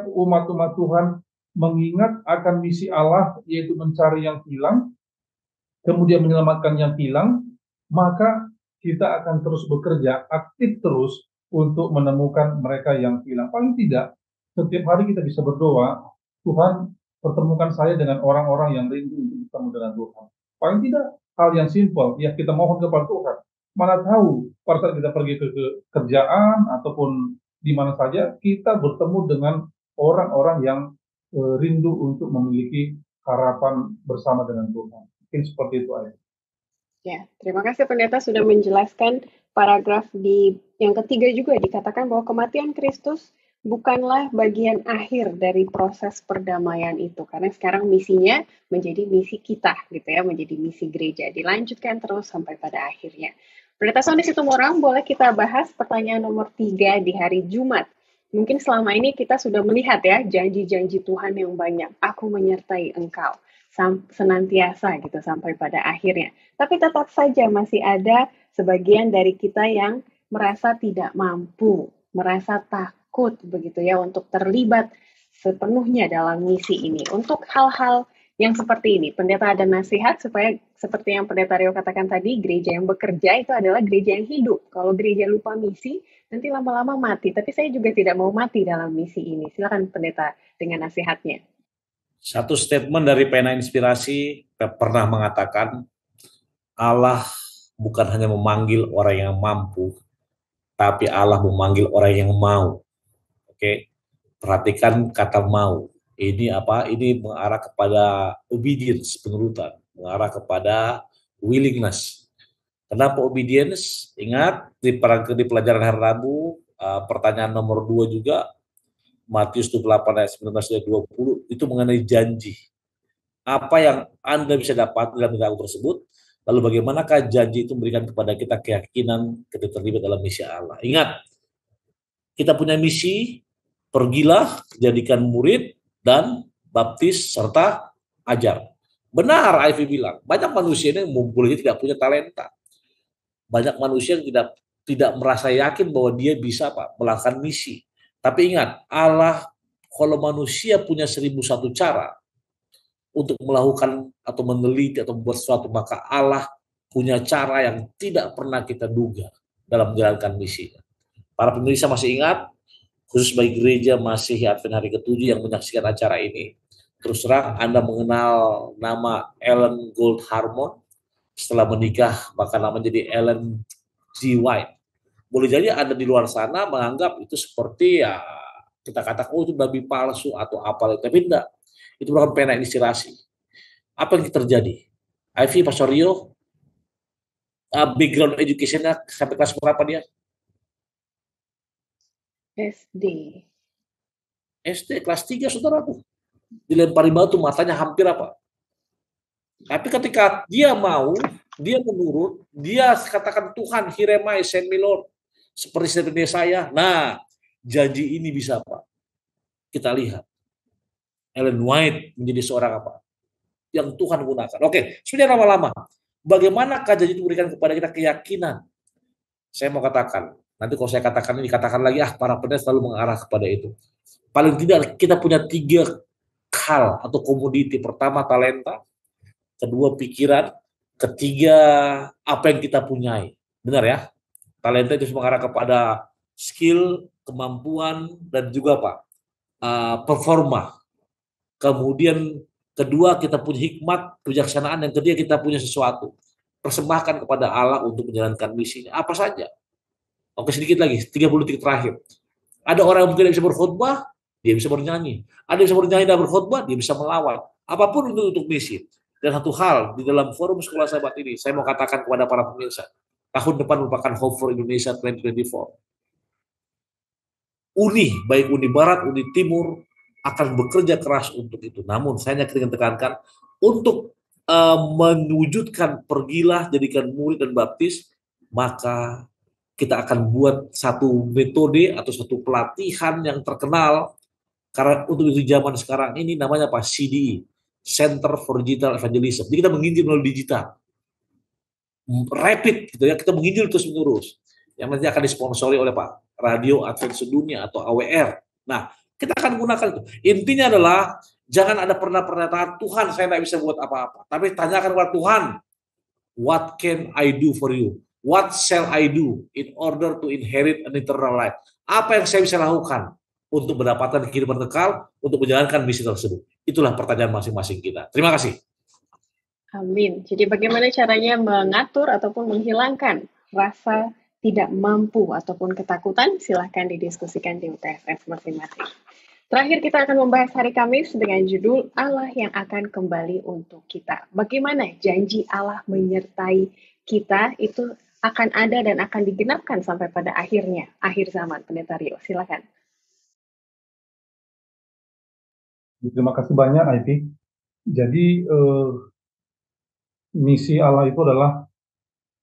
umat-umat Tuhan mengingat akan misi Allah, yaitu mencari yang hilang, kemudian menyelamatkan yang hilang, maka kita akan terus bekerja aktif terus untuk menemukan mereka yang hilang. Paling tidak, setiap hari kita bisa berdoa, Tuhan pertemukan saya dengan orang-orang yang rindu untuk bertemu dengan Tuhan. Paling tidak, hal yang simpel, ya kita mohon kepada Tuhan. Mana tahu, pada saat kita pergi ke kerjaan, ataupun di mana saja, kita bertemu dengan orang-orang yang rindu untuk memiliki harapan bersama dengan Tuhan. Mungkin seperti itu aja. Ya, terima kasih pendeta sudah menjelaskan paragraf di yang ketiga juga dikatakan bahwa kematian Kristus bukanlah bagian akhir dari proses perdamaian itu, karena sekarang misinya menjadi misi kita gitu ya, menjadi misi gereja, dilanjutkan terus sampai pada akhirnya. Pendeta Sony Situmorang, boleh kita bahas pertanyaan nomor 3 di hari Jumat. Mungkin selama ini kita sudah melihat ya janji-janji Tuhan yang banyak, aku menyertai engkau. senantiasa gitu sampai pada akhirnya. Tapi tetap saja masih ada sebagian dari kita yang merasa tidak mampu, merasa takut begitu ya untuk terlibat sepenuhnya dalam misi ini. Untuk hal-hal yang seperti ini, pendeta ada nasihat supaya seperti yang pendeta Rio katakan tadi, gereja yang bekerja itu adalah gereja yang hidup. Kalau gereja lupa misi, nanti lama-lama mati. Tapi saya juga tidak mau mati dalam misi ini. Silakan pendeta dengan nasihatnya. Satu statement dari Pena Inspirasi pernah mengatakan, Allah bukan hanya memanggil orang yang mampu, tapi Allah memanggil orang yang mau. Oke, perhatikan kata mau. Ini apa? Ini mengarah kepada obedience, penurutan, mengarah kepada willingness. Kenapa obedience? Ingat di pelajaran hari Rabu, pertanyaan nomor 2 juga, Matius 28 ayat 19 dan 20, itu mengenai janji. Apa yang Anda bisa dapat dalam hidup tersebut, lalu bagaimanakah janji itu memberikan kepada kita keyakinan ketika terlibat dalam misi Allah. Ingat, kita punya misi, pergilah, jadikan murid, dan baptis, serta ajar. Benar, Ivy bilang, banyak manusia yang mumpulnya tidak punya talenta. Banyak manusia yang tidak merasa yakin bahwa dia bisa melakukan misi. Tapi ingat, Allah, kalau manusia punya 1001 cara untuk melakukan atau meneliti atau membuat sesuatu, maka Allah punya cara yang tidak pernah kita duga dalam menjalankan misi. Para pemirsa masih ingat, khusus bagi gereja masih Advent hari ke-7 yang menyaksikan acara ini, terus terang Anda mengenal nama Ellen Gold Harmon, setelah menikah maka nama jadi Ellen G. White. Boleh jadi Anda di luar sana menganggap itu seperti ya kita katakan, oh itu babi palsu atau apa, tapi tidak. Itu bukan Pena Inspirasi. Apa yang terjadi? Ivy, Pastor Rio, background education-nya sampai kelas berapa dia? SD. SD kelas 3, saudaraku. Dilempari batu, matanya hampir apa. Tapi ketika dia mau, dia menurut, dia katakan Tuhan, here am I, send me Lord. Seperti saya. Nah, janji ini bisa apa? Kita lihat. Ellen White menjadi seorang apa? Yang Tuhan gunakan. Oke, sudah lama-lama. Bagaimana janji itu memberikan kepada kita keyakinan? Saya mau katakan, nanti kalau saya katakan ini, katakan lagi, para pendeta selalu mengarah kepada itu. Paling tidak kita punya 3 hal atau komoditi. Pertama, talenta. Kedua, pikiran. Ketiga, apa yang kita punyai. Benar ya? Talenta itu mengarah kepada skill, kemampuan, dan juga performa. Kemudian kedua, kita punya hikmat, kebijaksanaan. Yang ketiga, kita punya sesuatu. Persembahkan kepada Allah untuk menjalankan misinya. Apa saja? Oke, sedikit lagi, 30 detik terakhir. Ada orang yang tidak bisa berkhotbah, dia bisa bernyanyi. Ada yang bisa bernyanyi dan berkhotbah, dia bisa melawat. Apapun itu untuk misi. Dan satu hal, di dalam forum Sekolah Sahabat ini, saya mau katakan kepada para pemirsa, tahun depan merupakan Hope for Indonesia 2024. Uni, baik Uni Barat, Uni Timur, akan bekerja keras untuk itu. Namun, saya ingin tekankan, untuk mewujudkan pergilah, jadikan murid dan baptis, maka kita akan buat satu metode atau satu pelatihan yang terkenal, karena untuk itu zaman sekarang ini namanya CDE, Center for Digital Evangelism. Jadi kita menginjil melalui digital, rapid gitu ya, kita menginjil terus menerus. Yang nanti akan disponsori oleh Radio Advent Sedunia atau AWR. Nah, kita akan gunakan itu. Intinya adalah jangan ada pernyataan Tuhan saya tidak bisa buat apa-apa, tapi tanyakan kepada Tuhan, what can I do for you? What shall I do in order to inherit an eternal life? Apa yang saya bisa lakukan untuk mendapatkan kehidupan kekal, untuk menjalankan misi tersebut? Itulah pertanyaan masing-masing kita. Terima kasih. Amin. Jadi bagaimana caranya mengatur ataupun menghilangkan rasa tidak mampu ataupun ketakutan? Silahkan didiskusikan di UTSF masing-masing. Terakhir kita akan membahas hari Kamis dengan judul Allah yang akan kembali untuk kita. Bagaimana janji Allah menyertai kita itu akan ada dan akan digenapkan sampai pada akhirnya, akhir zaman. Pendeta Rio, silakan. Terima kasih banyak, Ivy. Jadi, misi Allah itu adalah,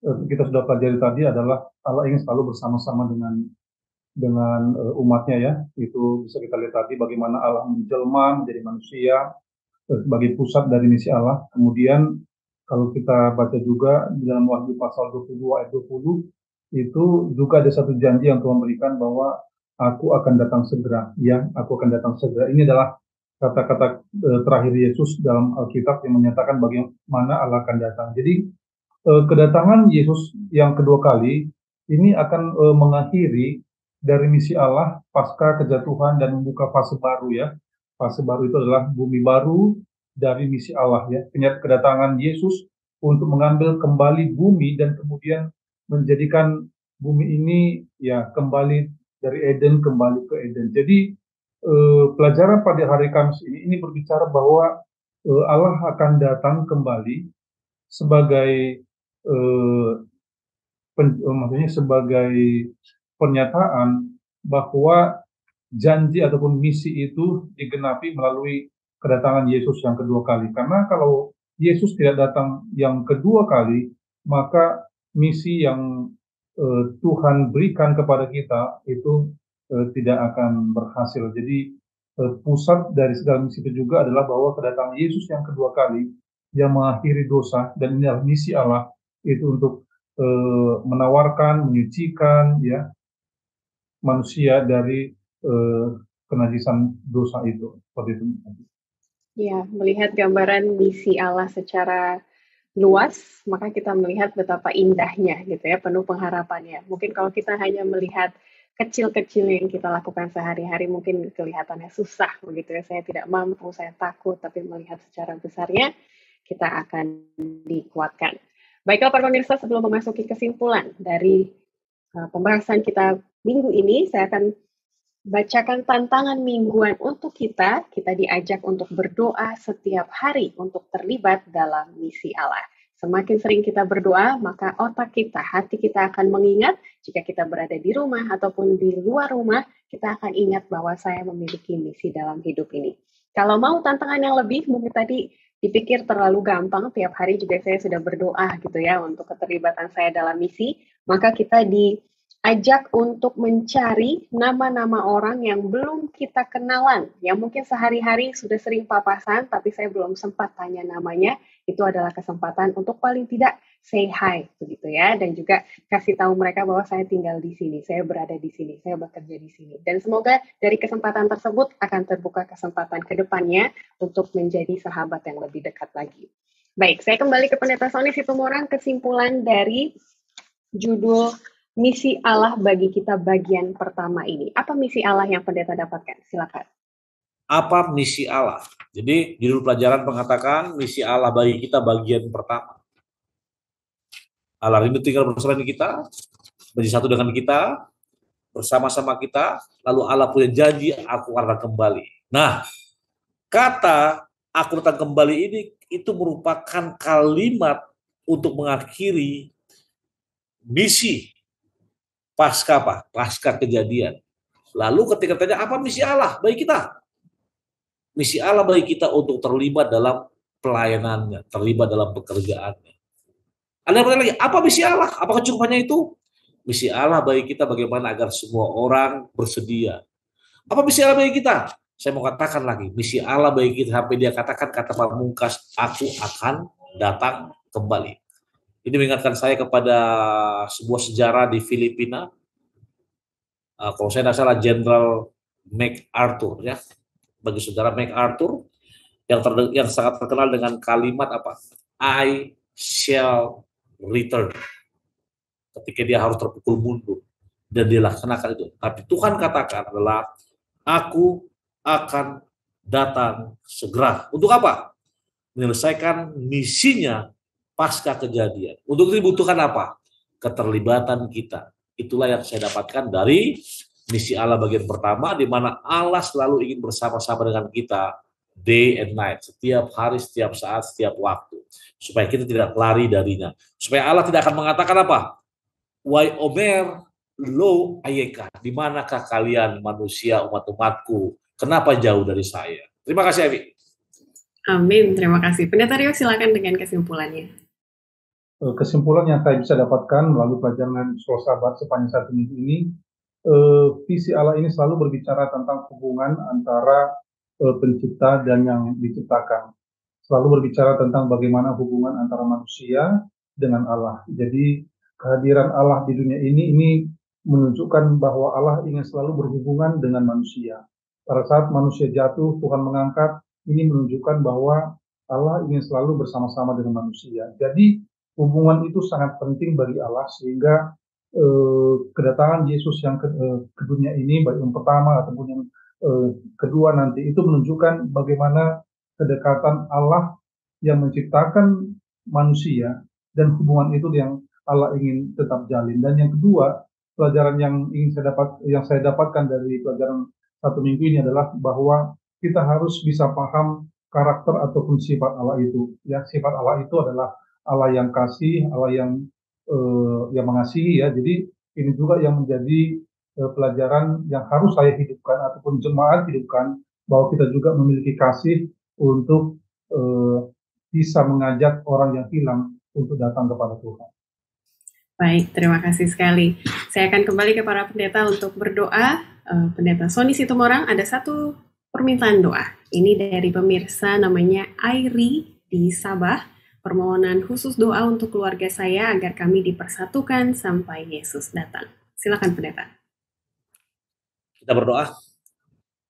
kita sudah pelajari tadi, adalah Allah ingin selalu bersama-sama dengan umatnya ya. Itu bisa kita lihat tadi bagaimana Allah menjelma menjadi manusia, sebagai pusat dari misi Allah. Kemudian kalau kita baca juga di dalam Wahyu pasal 22 ayat 20, itu juga ada satu janji yang Tuhan berikan bahwa aku akan datang segera. Ya, aku akan datang segera. Ini adalah kata-kata terakhir Yesus dalam Alkitab yang menyatakan bagaimana Allah akan datang. Jadi kedatangan Yesus yang kedua kali ini akan mengakhiri dari misi Allah pasca kejatuhan dan membuka fase baru ya. Fase baru itu adalah bumi baru dari misi Allah ya. Kedatangan Yesus untuk mengambil kembali bumi dan kemudian menjadikan bumi ini ya kembali dari Eden kembali ke Eden. Jadi pelajaran pada hari Kamis ini berbicara bahwa Allah akan datang kembali sebagai maksudnya sebagai pernyataan bahwa janji ataupun misi itu digenapi melalui kedatangan Yesus yang kedua kali. Karena kalau Yesus tidak datang yang kedua kali, maka misi yang Tuhan berikan kepada kita itu tidak akan berhasil. Jadi pusat dari segala misi itu juga adalah bahwa kedatangan Yesus yang kedua kali yang mengakhiri dosa, dan ini adalah misi Allah itu untuk menawarkan, menyucikan ya manusia dari kenajisan dosa itu. Seperti itu. Ya, melihat gambaran misi Allah secara luas, maka kita melihat betapa indahnya gitu ya, penuh pengharapannya. Mungkin kalau kita hanya melihat kecil-kecil yang kita lakukan sehari-hari mungkin kelihatannya susah begitu ya, saya tidak mampu, saya takut, tapi melihat secara besarnya kita akan dikuatkan. Baiklah para pemirsa, sebelum memasuki kesimpulan dari pembahasan kita minggu ini, saya akan bacakan tantangan mingguan untuk kita. Kita diajak untuk berdoa setiap hari untuk terlibat dalam misi Allah. Semakin sering kita berdoa, maka otak kita, hati kita akan mengingat. Jika kita berada di rumah ataupun di luar rumah, kita akan ingat bahwa saya memiliki misi dalam hidup ini. Kalau mau tantangan yang lebih, mungkin tadi dipikir terlalu gampang, tiap hari juga saya sudah berdoa gitu ya untuk keterlibatan saya dalam misi, maka kita diajak untuk mencari nama-nama orang yang belum kita kenalan, yang mungkin sehari-hari sudah sering papasan, tapi saya belum sempat tanya namanya. Itu adalah kesempatan untuk paling tidak say hi, begitu ya, dan juga kasih tahu mereka bahwa saya tinggal di sini, saya berada di sini, saya bekerja di sini. Dan semoga dari kesempatan tersebut akan terbuka kesempatan ke depannya untuk menjadi sahabat yang lebih dekat lagi. Baik, saya kembali ke Pendeta Sony Situmorang, kesimpulan dari judul misi Allah bagi kita bagian pertama ini. Apa misi Allah yang pendeta dapatkan? Silakan. Apa misi Allah? Jadi judul pelajaran mengatakan misi Allah bagi kita bagian pertama. Allah rindu tinggal bersama dengan kita, menjadi satu dengan kita, bersama-sama kita, lalu Allah punya janji, aku akan kembali. Nah, kata aku datang kembali ini, itu merupakan kalimat untuk mengakhiri misi pasca apa? Pasca kejadian. Lalu ketika tanya apa misi Allah bagi kita? Misi Allah bagi kita untuk terlibat dalam pelayanannya, terlibat dalam pekerjaannya. Ada yang bertanya lagi, apa misi Allah? Apakah cukup hanya itu? Misi Allah bagi kita bagaimana agar semua orang bersedia. Apa misi Allah bagi kita? Saya mau katakan lagi, misi Allah bagi kita sampai dia katakan kata pamungkas, aku akan datang kembali. Ini mengingatkan saya kepada sebuah sejarah di Filipina. Kalau saya tidak salah, Jenderal MacArthur ya. Bagi saudara MacArthur yang sangat terkenal dengan kalimat apa? I shall return. Ketika dia harus terpukul mundur dan dia laksanakan itu. Tapi Tuhan katakan adalah aku akan datang segera. Untuk apa? Menyelesaikan misinya pasca kejadian. Untuk itu dibutuhkan apa? Keterlibatan kita. Itulah yang saya dapatkan dari misi Allah bagian pertama, di mana Allah selalu ingin bersama-sama dengan kita day and night, setiap hari, setiap saat, setiap waktu, supaya kita tidak lari darinya, supaya Allah tidak akan mengatakan apa? Why Omer lo ayeka, di manakah kalian manusia umat-umatku, kenapa jauh dari saya? Terima kasih Evi. Amin, terima kasih. Pendeta Rio, silakan dengan kesimpulannya. Kesimpulan yang saya bisa dapatkan melalui pelajaran Sekolah Sahabat sepanjang satu minggu ini, visi Allah ini selalu berbicara tentang hubungan antara pencipta dan yang diciptakan. selalu berbicara tentang bagaimana hubungan antara manusia dengan Allah. Jadi kehadiran Allah di dunia ini menunjukkan bahwa Allah ingin selalu berhubungan dengan manusia. Pada saat manusia jatuh, Tuhan mengangkat, ini menunjukkan bahwa Allah ingin selalu bersama-sama dengan manusia. Jadi hubungan itu sangat penting bagi Allah, sehingga kedatangan Yesus yang ke dunia ini, baik yang pertama ataupun yang kedua nanti, itu menunjukkan bagaimana kedekatan Allah yang menciptakan manusia dan hubungan itu yang Allah ingin tetap jalin. Dan yang kedua, pelajaran yang saya dapatkan dari pelajaran satu minggu ini adalah bahwa kita harus bisa paham karakter ataupun sifat Allah itu. Ya, sifat Allah itu adalah Allah yang kasih, Allah yang mengasihi, ya. Jadi ini juga yang menjadi pelajaran yang harus saya hidupkan ataupun jemaat hidupkan, bahwa kita juga memiliki kasih untuk bisa mengajak orang yang hilang untuk datang kepada Tuhan. Baik, terima kasih sekali. Saya akan kembali ke para pendeta untuk berdoa. Pendeta Sony Situmorang, ada satu permintaan doa. Ini dari pemirsa namanya Airi di Sabah. Permohonan khusus doa untuk keluarga saya agar kami dipersatukan sampai Yesus datang. Silakan pendeta. Kita berdoa.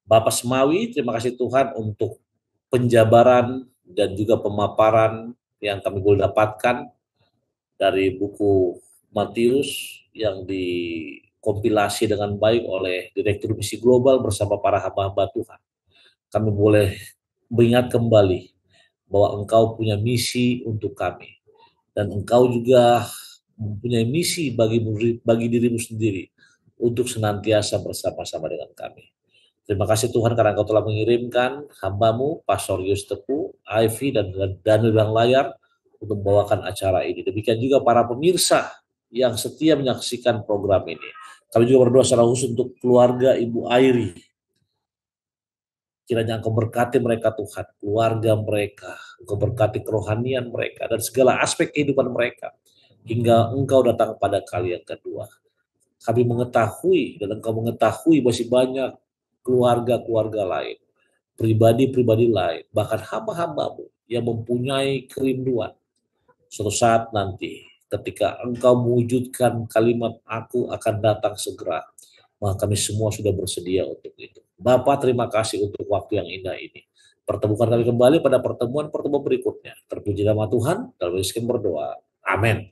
Bapa Semawi, terima kasih Tuhan untuk penjabaran dan juga pemaparan yang kami boleh dapatkan dari buku Matius yang dikompilasi dengan baik oleh Direktur Misi Global bersama para hamba-hamba Tuhan. Kami boleh mengingat kembali bahwa Engkau punya misi untuk kami, dan Engkau juga mempunyai misi bagi dirimu sendiri untuk senantiasa bersama-sama dengan kami. Terima kasih Tuhan karena Engkau telah mengirimkan hamba-Mu, Pastor Yus Tepu, Ivy, dan Daniel Bang Layar untuk membawakan acara ini. Demikian juga para pemirsa yang setia menyaksikan program ini. Kami juga berdoa secara khusus untuk keluarga Ibu Airi. Kiranya Engkau berkati mereka Tuhan, keluarga mereka, Engkau berkati kerohanian mereka, dan segala aspek kehidupan mereka, hingga Engkau datang pada kali yang kedua. Kami mengetahui, dan Engkau mengetahui masih banyak keluarga-keluarga lain, pribadi-pribadi lain, bahkan hamba-hamba-Mu yang mempunyai kerinduan. Suatu saat nanti, ketika Engkau mewujudkan kalimat aku akan datang segera, maka kami semua sudah bersedia untuk itu. Bapak, terima kasih untuk waktu yang indah ini. Pertemukan kami kembali pada pertemuan-pertemuan berikutnya. Terpuji nama Tuhan, dalam Yesus berdoa. Amin.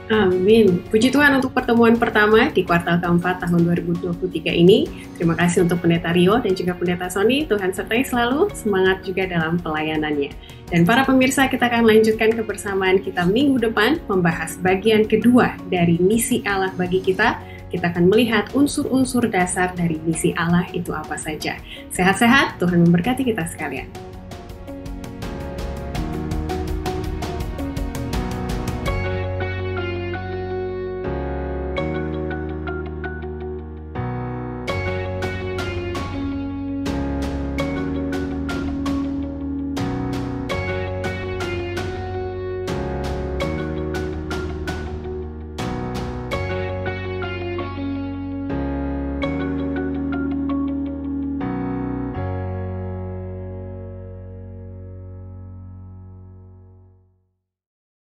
Amin. Puji Tuhan untuk pertemuan pertama di kuartal keempat tahun 2023 ini. Terima kasih untuk Pendeta Rio dan juga Pendeta Sony. Tuhan sertai selalu, semangat juga dalam pelayanannya. Dan para pemirsa, kita akan lanjutkan kebersamaan kita minggu depan, membahas bagian kedua dari misi Allah bagi kita. Kita akan melihat unsur-unsur dasar dari misi Allah itu apa saja. Sehat-sehat, Tuhan memberkati kita sekalian.